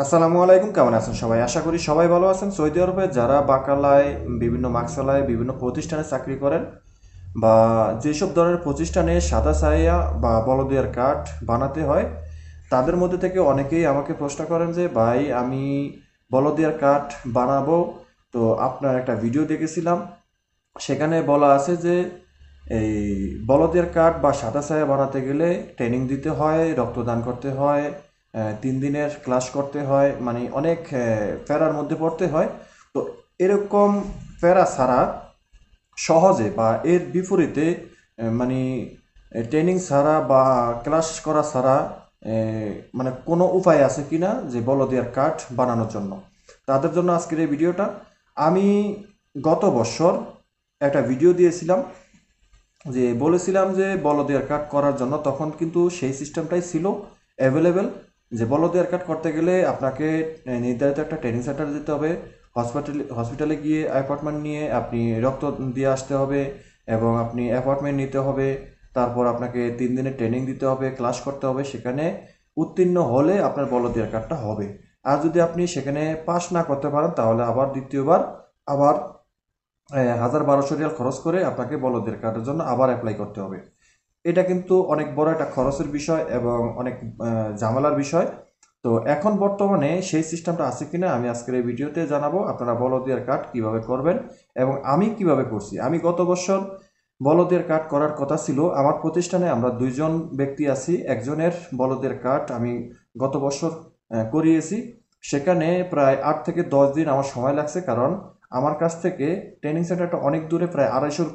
আসসালামু আলাইকুম, কেমন আছেন সবাই? আশা করি সবাই ভালো আছেন। সৌদি আরবে যারা বাকালায়, বিভিন্ন মাকসালায়, বিভিন্ন প্রতিষ্ঠানে চাকরি করেন বা যেসব ধরনের প্রতিষ্ঠানে সাদা সাইয়া বা বলদিয়ার কার্ড বানাতে হয়, তাদের মধ্যে থেকে অনেকেই আমাকে প্রশ্ন করেন যে ভাই, আমি বলদিয়ার কার্ড বানাবো। তো আপনার একটা ভিডিও দেখেছিলাম, সেখানে বলা আছে যে এই বলদের কার্ড বা সাদা ছায়া বানাতে গেলে ট্রেনিং দিতে হয়, রক্তদান করতে হয়, 3 দিনের ক্লাস করতে হয়, মানে অনেক প্যারার মধ্যে পড়তে হয়। তো এরকম প্যারা ছাড়া সহজে বা এর বিপরীতে মানে ট্রেনিং ছাড়া বা ক্লাস করা ছাড়া মানে কোনো উপায় আছে কিনা যে বলদিয়ার কার্ড বানানোর জন্য? তাদের জন্য আজকের এই ভিডিওটা। আমি গত বছর একটা ভিডিও দিয়েছিলাম, যে বলেছিলাম যে বলদিয়ার কার্ড করার জন্য, তখন কিন্তু সেই সিস্টেমটাই ছিল অ্যাভেলেবেল, যে বলদিয়ার কার্ড করতে গেলে আপনাকে নির্ধারিত একটা ট্রেনিং সেন্টার যেতে হবে, হসপিটালে গিয়ে অ্যাপয়েন্টমেন্ট নিয়ে আপনি রক্ত দিয়ে আসতে হবে, এবং আপনি অ্যাপয়েন্টমেন্ট নিতে হবে। তারপর আপনাকে 3 দিনের ট্রেনিং দিতে হবে, ক্লাস করতে হবে, সেখানে উত্তীর্ণ হলে আপনার বলদিয়ার কার্ডটা হবে। আর যদি আপনি সেখানে পাস না করতে পারেন, তাহলে আবার দ্বিতীয়বার আবার 1000-1200 রিয়াল খরচ করে আপনাকে বলদের কার্ডের জন্য আবার অ্যাপ্লাই করতে হবে। এটা কিন্তু অনেক বড় একটা খরচের বিষয় এবং অনেক ঝামেলার বিষয়। তো এখন বর্তমানে সেই সিস্টেমটা আছে কিনা আমি আজকের এই ভিডিওতে জানাবো। আপনারা বলদিয়ার কার্ড কিভাবে করবেন এবং আমি কিভাবে করছি। আমি গত বছর বলদের কার্ড করার কথা ছিল, আমার প্রতিষ্ঠানে আমরা 2জন ব্যক্তি আছি, একজনের বলদের কার্ড আমি গত বছর করিয়েছি। সেখানে প্রায় 8 থেকে 10 দিন আমার সময় লাগছে, কারণ আমার কাছ থেকে ট্রেনিং সেন্টারটা অনেক দূরে, প্রায় 250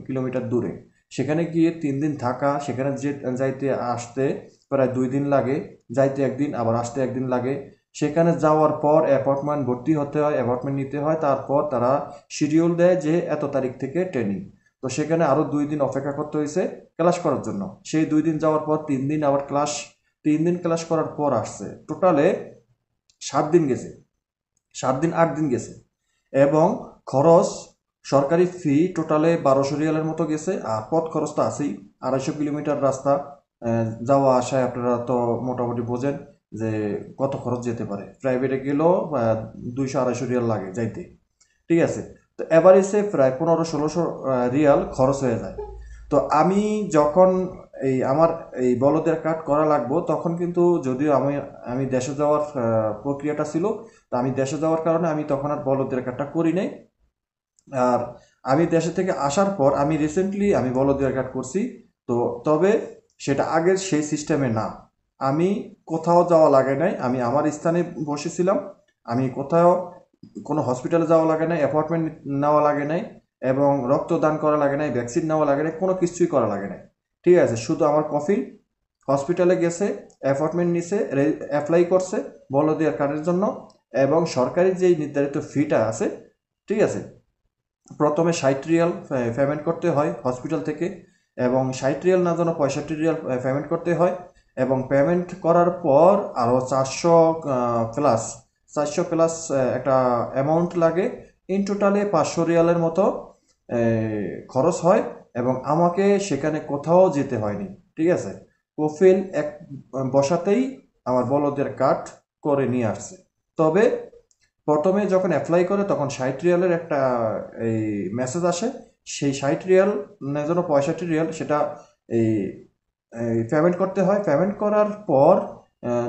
কিলোমিটার দূরে। সেখানে গিয়ে 3 দিন থাকা, সেখানে যে যাইতে আসতে প্রায় 2 দিন লাগে, যাইতে একদিন আবার আসতে একদিন লাগে। সেখানে যাওয়ার পর অ্যাপয়েন্টমেন্ট ভর্তি হতে হয়, অ্যাপয়েন্টমেন্ট নিতে হয়, তারপর তারা শিডিউল দেয় যে এত তারিখ থেকে ট্রেনিং। তো সেখানে আরও 2 দিন অপেক্ষা করতে হয়েছে ক্লাস করার জন্য। সেই 2 দিন যাওয়ার পর 3 দিন আবার ক্লাস, 3 দিন ক্লাস করার পর আসছে, টোটালে 7 দিন গেছে, 7 দিন 8 দিন গেছে। এবং খরচ, সরকারি ফি টোটালে 1200 রিয়ালের মতো গেছে। আর পথ খরচ তো আছেই, 250 কিলোমিটার রাস্তা যাওয়া আসায় আপনারা তো মোটামুটি বোঝেন যে কত খরচ যেতে পারে। প্রাইভেটে গেলেও 200-250 রিয়াল লাগে যাইতে, ঠিক আছে? তো এভারেজে প্রায় 1500-1600 রিয়াল খরচ হয়ে যায়। তো আমি যখন আমার এই বলদের কার্ড করা লাগবো, তখন কিন্তু যদিও আমি আমি দেশে যাওয়ার প্রক্রিয়াটা ছিল, তো আমি দেশে যাওয়ার কারণে আমি তখন আর বলদের কার্ডটা করি নাই। আর আমি দেশে থেকে আসার পর আমি রিসেন্টলি আমি বলদের কার্ড করছি। তো তবে সেটা আগের সেই সিস্টেমে না। আমি কোথাও যাওয়া লাগে নাই, আমি আমার স্থানে বসেছিলাম। আমি কোথাও কোনো হসপিটালে যাওয়া লাগে নাই, অ্যাপয়েন্টমেন্ট নেওয়া লাগে নাই, এবং রক্তদান করা লাগে নাই, ভ্যাকসিন নেওয়া লাগে নাই, কোনো কিছুই করা লাগে নাই। ঠিক আছে, শুধু আমার কফিল হসপিটালে গেছে, অ্যাপয়েন্টমেন্ট নিছে, অ্যাপ্লাই করছে বলদিয়ার কার্ডের জন্য, এবং সরকারি যেই নির্ধারিত ফিটা আছে, ঠিক আছে, প্রথমে 60 রিয়াল পেমেন্ট করতে হয় হসপিটাল থেকে, এবং 60 রিয়াল না যেন 65 রিয়াল পেমেন্ট করতে হয়। এবং পেমেন্ট করার পর আরও 400 প্লাস, 400 প্লাস একটা অ্যামাউন্ট লাগে। ইন টোটালে 500 রিয়ালের মতো খরচ হয়, এবং আমাকে সেখানে কোথাও যেতে হয়নি। ঠিক আছে, কফিল এক বসাতেই আমার বলদের কার্ড করে নিয়ে আসছে। তবে প্রথমে যখন অ্যাপ্লাই করে তখন 60 রিয়ালের একটা এই মেসেজ আসে, সেই 60 রিয়াল না যেন 65 রিয়াল, সেটা এই পেমেন্ট করতে হয়। পেমেন্ট করার পর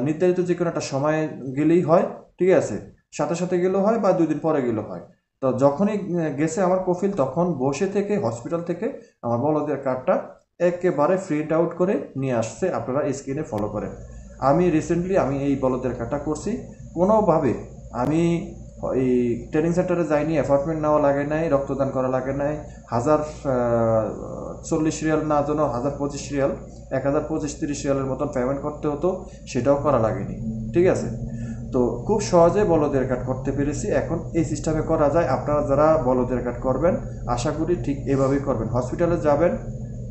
নির্ধারিত যে কোনো একটা সময় গেলেই হয়, ঠিক আছে, সাথে সাথে গেলেও হয় বা 2 দিন পরে গেলেও হয়। তো যখনই গেছে আমার কফিল, তখন বসে থেকে হসপিটাল থেকে আমার বলদের কার্ডটা একেবারে প্রিন্ট আউট করে নিয়ে আসছে। আপনারা স্ক্রিনে ফলো করেন। আমি রিসেন্টলি আমি এই বলদের কার্ডটা করছি। কোনোভাবে আমি এই ট্রেনিং সেন্টারে যাইনি, অ্যাপয়েন্টমেন্ট নেওয়া লাগে নাই, রক্তদান করা লাগে নাই। 1040 রিয়াল না যেন 1025 রিয়াল, 1025-30 রিয়ালের মতন পেমেন্ট করতে হতো, সেটাও করা লাগেনি। ঠিক আছে, তো খুব সহজে বলদের কার্ড করতে পেরেছি। এখন এই সিস্টেমে করা যায়। আপনারা যারা বলদের কার্ড করবেন, আশা করি ঠিক এভাবেই করবেন। হসপিটালে যাবেন,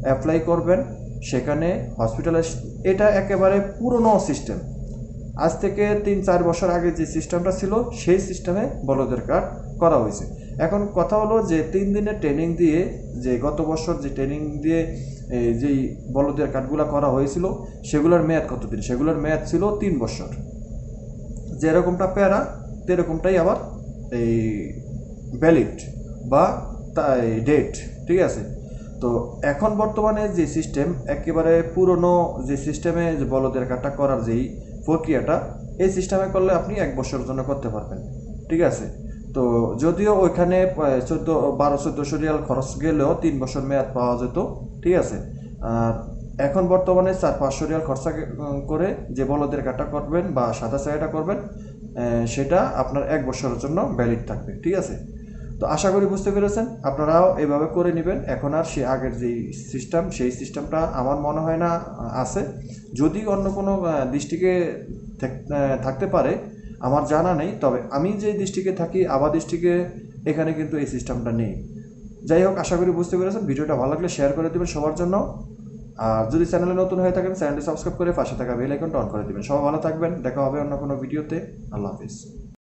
অ্যাপ্লাই করবেন, সেখানে হসপিটালে, এটা একেবারে পুরনো সিস্টেম। আজ থেকে 3-4 বছর আগে যে সিস্টেমটা ছিল, সেই সিস্টেমে বলদের কার্ড করা হয়েছে। এখন কথা হলো যে 3 দিনের ট্রেনিং দিয়ে, যে গত বছর যে ট্রেনিং দিয়ে যেই বলদের কার্ডগুলো করা হয়েছিল, সেগুলোর মেয়াদ কতদিন? সেগুলোর মেয়াদ ছিল 3 বছর। যেরকমটা প্যারা তেরকমটাই আবার এই ভ্যালিড বা ডেট, ঠিক আছে। তো এখন বর্তমানে যে সিস্টেম, একেবারে পুরনো যে সিস্টেমে যে বলদের কাটা করার যেই প্রক্রিয়াটা, এই সিস্টেমে করলে আপনি 1 বছরের জন্য করতে পারবেন, ঠিক আছে। তো যদিও ওইখানে 12-1400 রিয়াল খরচ গেলেও 3 বছর মেয়াদ পাওয়া যেত, ঠিক আছে। আর এখন বর্তমানে 400-500 রিয়াল খরচা করে যে বলদের কাটা করবেন বা সাদা ছায়াটা করবেন, সেটা আপনার 1 বছরের জন্য ভ্যালিড থাকবে, ঠিক আছে। তো আশা করি বুঝতে পেরেছেন, আপনারাও এভাবে করে নেবেন। এখন আর সে আগের যেই সিস্টেম, সেই সিস্টেমটা আমার মনে হয় না আছে। যদি অন্য কোনো ডিস্ট্রিক্টে থাকতে পারে, আমার জানা নেই। তবে আমি যে ডিস্ট্রিক্টে থাকি, আবা ডিস্ট্রিক্টে, এখানে কিন্তু এই সিস্টেমটা নেই। যাই হোক, আশা করি বুঝতে পেরেছেন। ভিডিওটা ভালো লাগলে শেয়ার করে দেবেন সবার জন্য। আর যদি চ্যানেলে নতুন হয়ে থাকেন, চ্যানেলটি সাবস্ক্রাইব করে পাশে থাকা বেল আইকনটা অন করে দেবেন। সবাই ভালো থাকবেন, দেখা হবে অন্য কোনো ভিডিওতে। আল্লাহ হাফিজ।